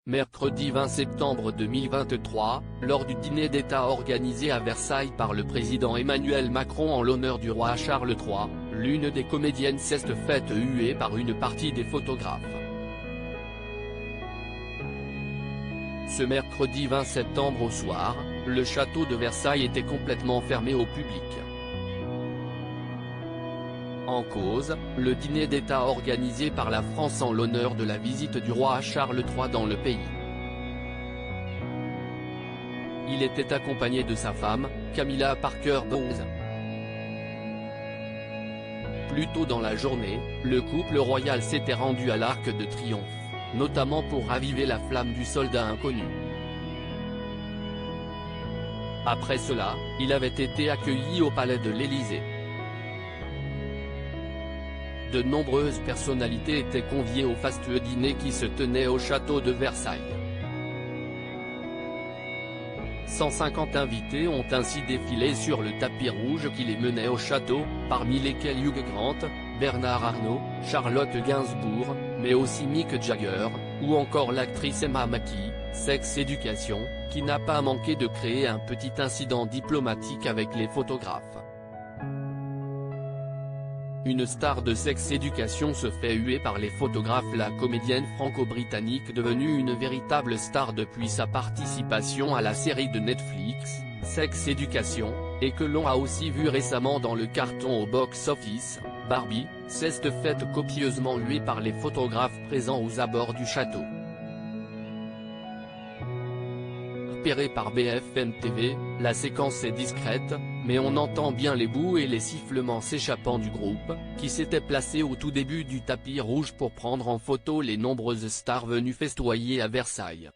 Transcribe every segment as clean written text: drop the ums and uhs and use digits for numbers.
Mercredi 20 septembre 2023, lors du dîner d'État organisé à Versailles par le président Emmanuel Macron en l'honneur du roi Charles III, l'une des comédiennes s'est faite huer par une partie des photographes. Ce mercredi 20 septembre au soir, le château de Versailles était complètement fermé au public. En cause, le dîner d'État organisé par la France en l'honneur de la visite du roi Charles III dans le pays. Il était accompagné de sa femme, Camilla Parker Bowles. Plus tôt dans la journée, le couple royal s'était rendu à l'Arc de Triomphe, notamment pour raviver la flamme du soldat inconnu. Après cela, il avait été accueilli au palais de l'Élysée. De nombreuses personnalités étaient conviées au fastueux dîner qui se tenait au château de Versailles. 150 invités ont ainsi défilé sur le tapis rouge qui les menait au château, parmi lesquels Hugh Grant, Bernard Arnault, Charlotte Gainsbourg, mais aussi Mick Jagger, ou encore l'actrice Emma Mackey, Sex Education, qui n'a pas manqué de créer un petit incident diplomatique avec les photographes. Une star de Sex Education se fait huer par les photographes. La comédienne franco-britannique devenue une véritable star depuis sa participation à la série de Netflix, Sex Education, et que l'on a aussi vu récemment dans le carton au box-office, Barbie, s'est faite copieusement huer par les photographes présents aux abords du château. Repérée par BFM TV, la séquence est discrète, mais on entend bien les bouts et les sifflements s'échappant du groupe, qui s'était placé au tout début du tapis rouge pour prendre en photo les nombreuses stars venues festoyer à Versailles.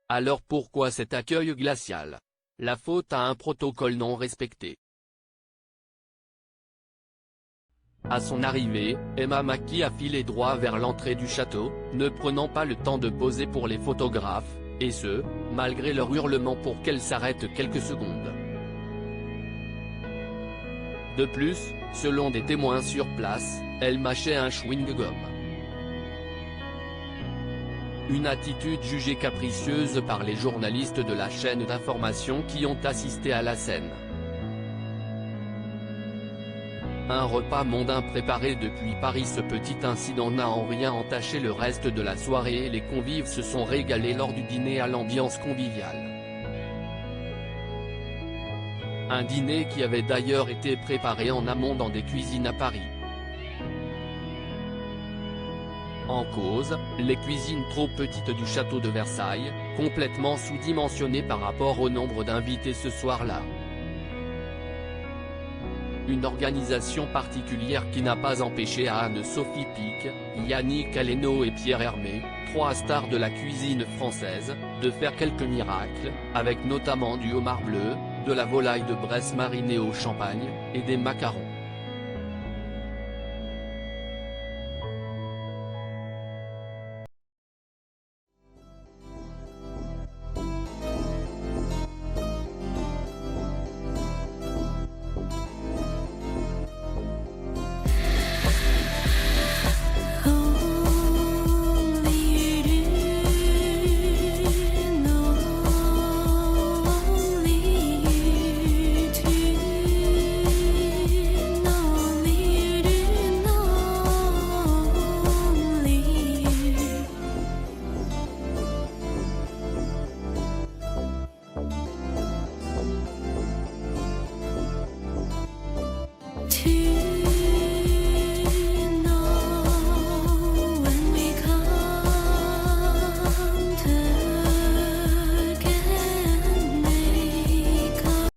Alors pourquoi cet accueil glacial? La faute à un protocole non respecté. À son arrivée, Emma Mackey a filé droit vers l'entrée du château, ne prenant pas le temps de poser pour les photographes, et ce, malgré leur hurlement pour qu'elle s'arrête quelques secondes. De plus, selon des témoins sur place, elle mâchait un chewing-gum. Une attitude jugée capricieuse par les journalistes de la chaîne d'information qui ont assisté à la scène. Un repas mondain préparé depuis Paris. Ce petit incident n'a en rien entaché le reste de la soirée et les convives se sont régalés lors du dîner à l'ambiance conviviale. Un dîner qui avait d'ailleurs été préparé en amont dans des cuisines à Paris. En cause, les cuisines trop petites du château de Versailles, complètement sous-dimensionnées par rapport au nombre d'invités ce soir-là. Une organisation particulière qui n'a pas empêché à Anne-Sophie Pic, Yannick Aleno et Pierre Hermé, 3 stars de la cuisine française, de faire quelques miracles, avec notamment du homard bleu, de la volaille de Bresse marinée au champagne, et des macarons.